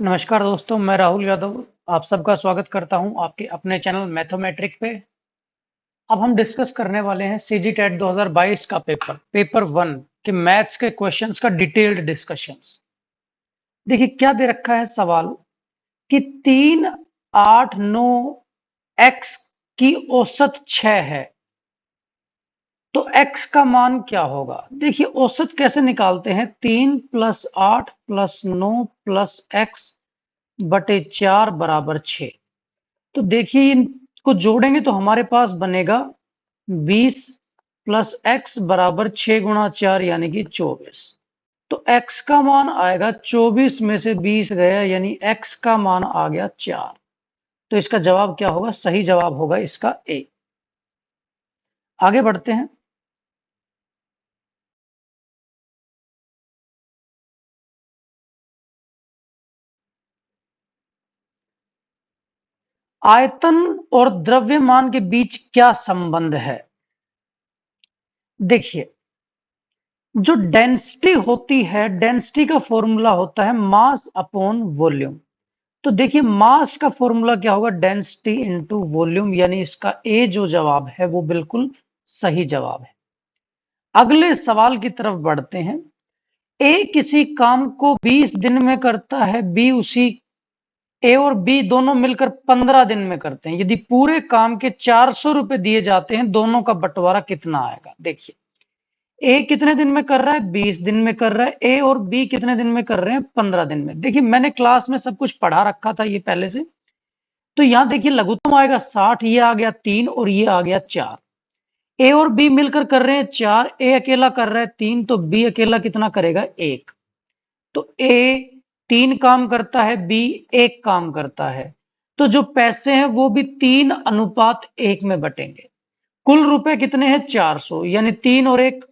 नमस्कार दोस्तों, मैं राहुल यादव आप सबका स्वागत करता हूं आपके अपने चैनल मैथमेट्रिक पे। अब हम डिस्कस करने वाले हैं सीजी टेट 2022 का पेपर वन के मैथ्स के क्वेश्चंस का डिटेल्ड डिस्कशंस। देखिए क्या दे रखा है सवाल कि 3, 8, 9 एक्स की औसत 6 है, तो x का मान क्या होगा। देखिए औसत कैसे निकालते हैं, 3 + 8 + 9 + x बटे 4 बराबर 6। तो देखिए इनको जोड़ेंगे तो हमारे पास बनेगा 20 + x बराबर 6 × 4 यानी कि 24। तो x का मान आएगा 24 में से 20 गया यानी x का मान आ गया 4। तो इसका जवाब क्या होगा, सही जवाब होगा इसका ए। आगे बढ़ते हैं। आयतन और द्रव्यमान के बीच क्या संबंध है। देखिए जो डेंसिटी होती है, डेंसिटी का फॉर्मूला होता है मास अपॉन वॉल्यूम। तो देखिए मास का फॉर्मूला क्या होगा, डेंसिटी इनटू वॉल्यूम, यानी इसका ए जो जवाब है वो बिल्कुल सही जवाब है। अगले सवाल की तरफ बढ़ते हैं। ए किसी काम को 20 दिन में करता है, बी उसी ए और बी दोनों मिलकर 15 दिन में करते हैं। यदि पूरे काम के 400 रुपए दिए जाते हैं, दोनों का बंटवारा कितना आएगा। देखिए ए कितने दिन में कर रहा है, 20 दिन में कर रहा है। ए और बी कितने दिन में कर रहे हैं, 15 दिन में। देखिए मैंने क्लास में सब कुछ पढ़ा रखा था ये पहले से। तो यहां देखिए लघुत्तम आएगा 60, ये आ गया 3 और ये आ गया 4। ए और बी मिलकर कर रहे हैं 4, ए अकेला कर रहा है 3, तो बी अकेला कितना करेगा 1। तो ए 3 काम करता है, बी 1 काम करता है। तो जो पैसे हैं वो भी 3:1 में बटेंगे। कुल रुपए कितने हैं 400, यानी 3 और 1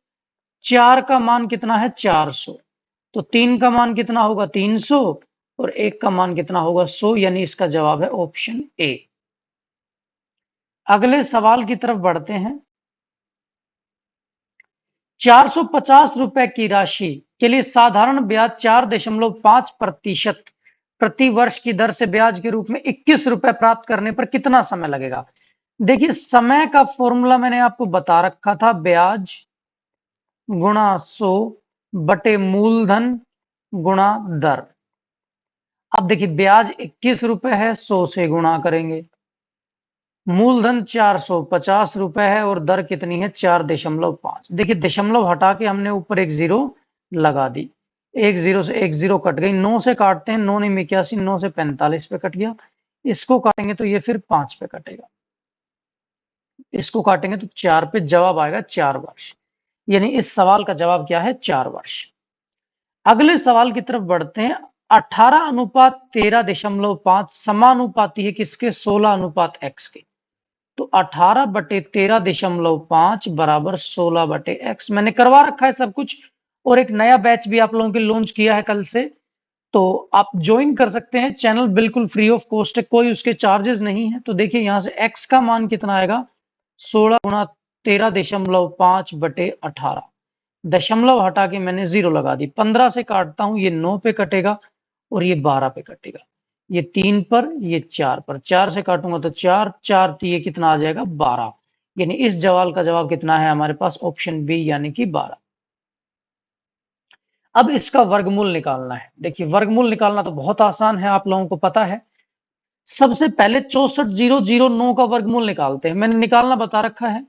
4 का मान कितना है 400। तो 3 का मान कितना होगा 300 और 1 का मान कितना होगा 100, यानी इसका जवाब है ऑप्शन ए। अगले सवाल की तरफ बढ़ते हैं। 450 रुपए की राशि के लिए साधारण ब्याज 4.5% प्रति वर्ष की दर से ब्याज के रूप में 21 रुपए प्राप्त करने पर कितना समय लगेगा। देखिए समय का फॉर्मूला मैंने आपको बता रखा था, ब्याज गुणा 100 बटे मूलधन गुणा दर। अब देखिए ब्याज 21 रुपए है, 100 से गुणा करेंगे। मूलधन 450 रुपए है और दर कितनी है 4.5। देखिए दशमलव हटा के हमने ऊपर एक जीरो लगा दी। एक जीरो से एक जीरो कट गई, 9 से काटते हैं, 9 नहीं 81, 9 से 45 पे कट गया। इसको काटेंगे तो ये फिर 5 पे कटेगा। इसको काटेंगे तो 4 पे, जवाब आएगा 4 वर्ष। यानी इस सवाल का जवाब क्या है 4 वर्ष। अगले सवाल की तरफ बढ़ते हैं। 18:13.5 समानुपाती है किसके, 16:x के। तो 18/13.5 बराबर 16/x। मैंने करवा रखा है सब कुछ और एक नया बैच भी आप लोगों के लॉन्च किया है कल से, तो आप ज्वाइन कर सकते हैं। चैनल बिल्कुल फ्री ऑफ कॉस्ट है, कोई उसके चार्जेस नहीं है। तो देखिए यहां से x का मान कितना आएगा, 16 × 13.5/18। दशमलव हटा के मैंने जीरो लगा दी, 15 से काटता हूं, ये 9 पे कटेगा और ये 12 पे कटेगा। ये 3 पर, ये 4 पर, 4 से काटूंगा तो 4, 4 तो ये कितना आ जाएगा 12। यानी इस सवाल का जवाब कितना है हमारे पास, ऑप्शन बी यानी कि 12। अब इसका वर्गमूल निकालना है। देखिए वर्गमूल निकालना तो बहुत आसान है, आप लोगों को पता है। सबसे पहले 64,009 का वर्गमूल निकालते हैं, मैंने निकालना बता रखा है।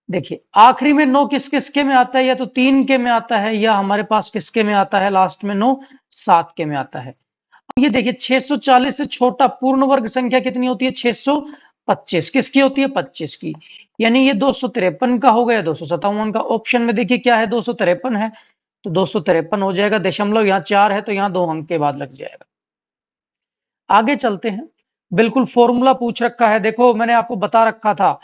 देखिए आखिरी में 9 किस किसके में आता है, या तो 3 के में आता है, या हमारे पास किसके में आता है लास्ट में 9 7 के में आता है। अब ये देखिए 640 से छोटा पूर्ण वर्ग संख्या कितनी होती है, 625। किसकी होती है, 25 की। यानी ये 253 का हो गया, 257 का। ऑप्शन में देखिए क्या है, 253 है, तो 253 हो जाएगा। दशमलव यहाँ 4 है तो यहाँ 2 अंक के बाद लग जाएगा। आगे चलते हैं। बिल्कुल फॉर्मूला पूछ रखा है, देखो मैंने आपको बता रखा था।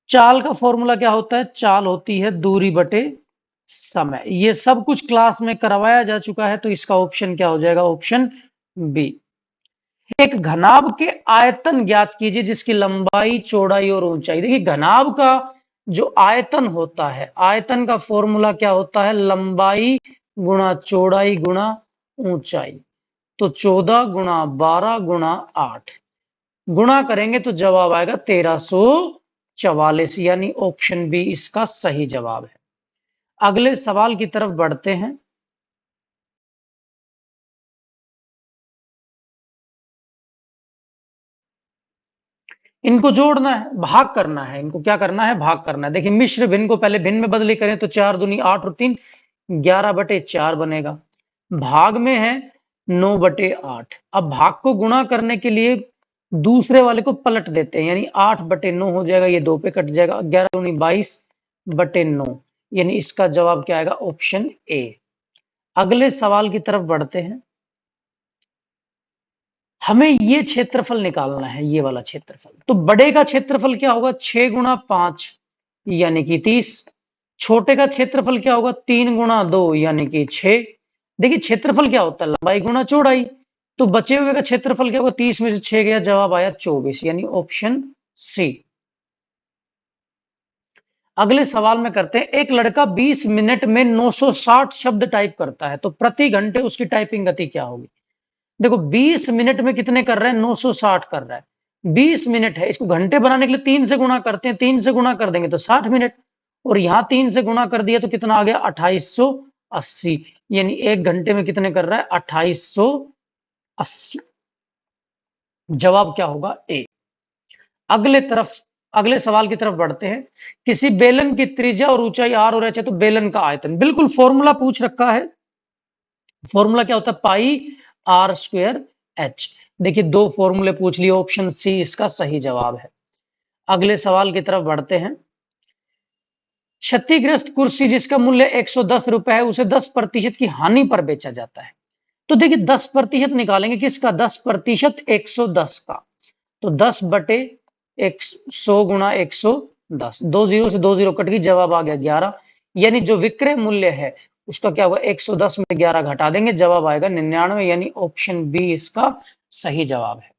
चाल का फॉर्मूला क्या होता है, चाल होती है दूरी बटे समय। ये सब कुछ क्लास में करवाया जा चुका है, तो इसका ऑप्शन क्या हो जाएगा, ऑप्शन बी। एक घनाभ के आयतन ज्ञात कीजिए जिसकी लंबाई चौड़ाई और ऊंचाई। देखिए घनाभ का जो आयतन होता है, आयतन का फॉर्मूला क्या होता है, लंबाई गुणा चौड़ाई गुणा ऊंचाई। तो 14 गुणा 12 गुणा 8 गुणा करेंगे तो जवाब आएगा 1344, यानी ऑप्शन बी इसका सही जवाब है। अगले सवाल की तरफ बढ़ते हैं। इनको जोड़ना है, भाग करना है। इनको क्या करना है? भाग करना है। देखिए मिश्र भिन्न को पहले भिन्न में बदली करें तो 4 दूनी 8 और 3 11/4 बनेगा। भाग में है 9/8। अब भाग को गुणा करने के लिए दूसरे वाले को पलट देते हैं, यानी 8/9 हो जाएगा, ये 2 पे कट जाएगा, 11 दूनी 22/9, यानी इसका जवाब क्या आएगा? Option A. अगले सवाल की तरफ बढ़ते हैं। हमें ये क्षेत्रफल निकालना है, ये वाला क्षेत्रफल। तो बड़े का क्षेत्रफल क्या होगा? 6 गुणा 5 यानी कि 30। छोटे का क्षेत्रफल क्या होगा? 3 गुणा 2 यानी कि 6। देखिए क्षेत्रफल क्या होता है? लंबाई गुणा चौड़ाई। तो बचे हुए का क्षेत्रफल क्या होगा? 30 में से 6 गया, जवाब आया 24, यानी ऑप्शन सी। अगले सवाल में करते हैं। एक लड़का 20 मिनट में 960 शब्द टाइप करता है, तो प्रति घंटे उसकी टाइपिंग गति क्या होगी? देखो 20 मिनट में कितने कर रहा है? 960 कर रहा है। 20 मिनट है, इसको घंटे बनाने के लिए 3 से गुणा करते हैं। 3 से गुणा कर देंगे तो 60 मिनट, और यहां 3 से गुणा कर दिया तो कितना आ गया? 2880, यानी एक घंटे में कितने कर रहा है? 2880। जवाब क्या होगा? ए। अगले सवाल की तरफ बढ़ते हैं। किसी बेलन की त्रिज्या और ऊंचाई आर और एच है, तो बेलन का आयतन। बिल्कुल फॉर्मूला पूछ रखा है। फॉर्मूला क्या होता है? पाई आर स्क्वायर एच। देखिए दो फॉर्मूले पूछ लिए, ऑप्शन सी इसका सही जवाब है। अगले सवाल की तरफ बढ़ते हैं। क्षतिग्रस्त कुर्सी जिसका मूल्य 110 रुपए है, उसे 10% की हानि पर बेचा जाता है। तो देखिए 10% निकालेंगे किसका? 10% 110 का। तो 10/100 गुणा 110, 2 जीरो से 2 जीरो कट गई, जवाब आ गया 11। यानी जो विक्रय मूल्य है उसका क्या होगा? 110 में 11 घटा देंगे, जवाब आएगा 99, यानी ऑप्शन बी इसका सही जवाब है।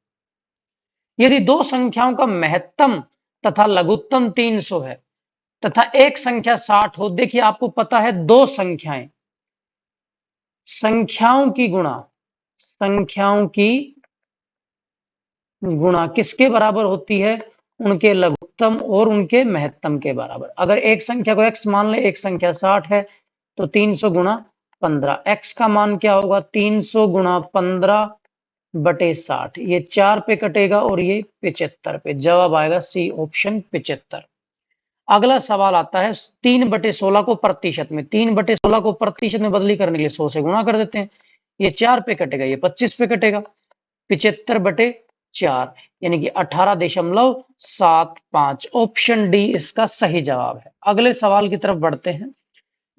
यदि दो संख्याओं का महत्तम तथा लघुत्तम 300 है तथा एक संख्या 60 हो, देखिए आपको पता है दो संख्याओं की गुणा किसके बराबर होती है? उनके लघुत्तम और उनके महत्तम के बराबर। अगर एक संख्या को x मान ले, एक संख्या 60 है, तो 300 गुणा 15। x का मान क्या होगा? 300 गुणा 15/60। ये 4 पे कटेगा और ये 75 पे, जवाब आएगा सी ऑप्शन 75। अगला सवाल आता है 3/16 को प्रतिशत में। 3/16 को प्रतिशत में बदली करने के लिए 100 से गुणा कर देते हैं। ये 4 पे कटेगा, ये 25 पे कटेगा, 75/4 यानी कि 18.75। ऑप्शन डी इसका सही जवाब है। अगले सवाल की तरफ बढ़ते हैं।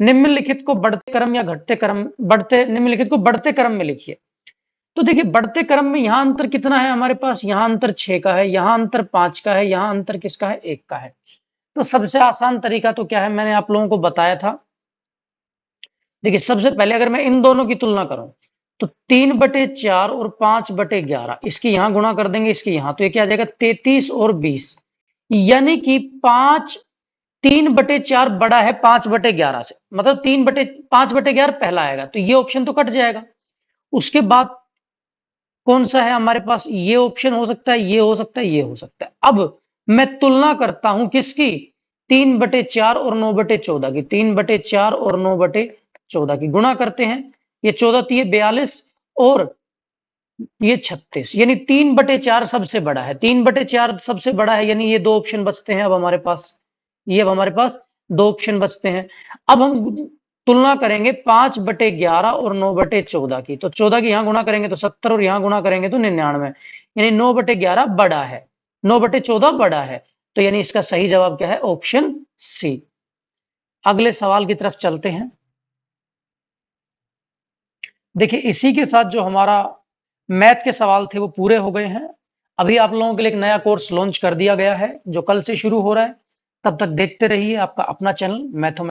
निम्नलिखित को बढ़ते क्रम या घटते क्रम निम्नलिखित को बढ़ते क्रम में लिखिए। तो देखिए बढ़ते क्रम में यहां अंतर कितना है हमारे पास? यहां अंतर 6 का है, यहां अंतर 5 का है, यहां अंतर किसका है? 1 का है। तो सबसे आसान तरीका तो क्या है? मैंने आप लोगों को बताया था। देखिए सबसे पहले अगर मैं इन दोनों की तुलना करूं तो 3/4 और 5/11, इसकी यहां गुणा कर देंगे, इसकी यहां, तो ये क्या आ जाएगा? 33 और 20, यानी कि 3/4 बड़ा है 5/11 से, मतलब 5/11 पहला आएगा, तो ये ऑप्शन तो कट जाएगा। उसके बाद कौन सा है हमारे पास? ये ऑप्शन हो सकता है, ये हो सकता है, ये हो सकता है। अब मैं तुलना करता हूं किसकी? 3/4 और 9/14 की। 3/4 और 9/14 की गुणा करते हैं। ये 14 थी, 42 और ये 36, यानी 3/4 सबसे बड़ा है। 3/4 सबसे बड़ा है, यानी ये दो ऑप्शन बचते हैं अब हमारे पास। ये अब हमारे पास दो ऑप्शन बचते हैं। अब हम तुलना करेंगे 5/11 और 9/14 की। तो 14 की यहां गुणा करेंगे तो 70 और यहां गुणा करेंगे तो 99, यानी 9/11 बड़ा है, 9/14 बड़ा है। तो यानी इसका सही जवाब क्या है? Option C. अगले सवाल की तरफ चलते हैं। देखिए इसी के साथ जो हमारा मैथ के सवाल थे वो पूरे हो गए हैं। अभी आप लोगों के लिए एक नया कोर्स लॉन्च कर दिया गया है जो कल से शुरू हो रहा है। तब तक देखते रहिए आपका अपना चैनल मैथमेटिक्स।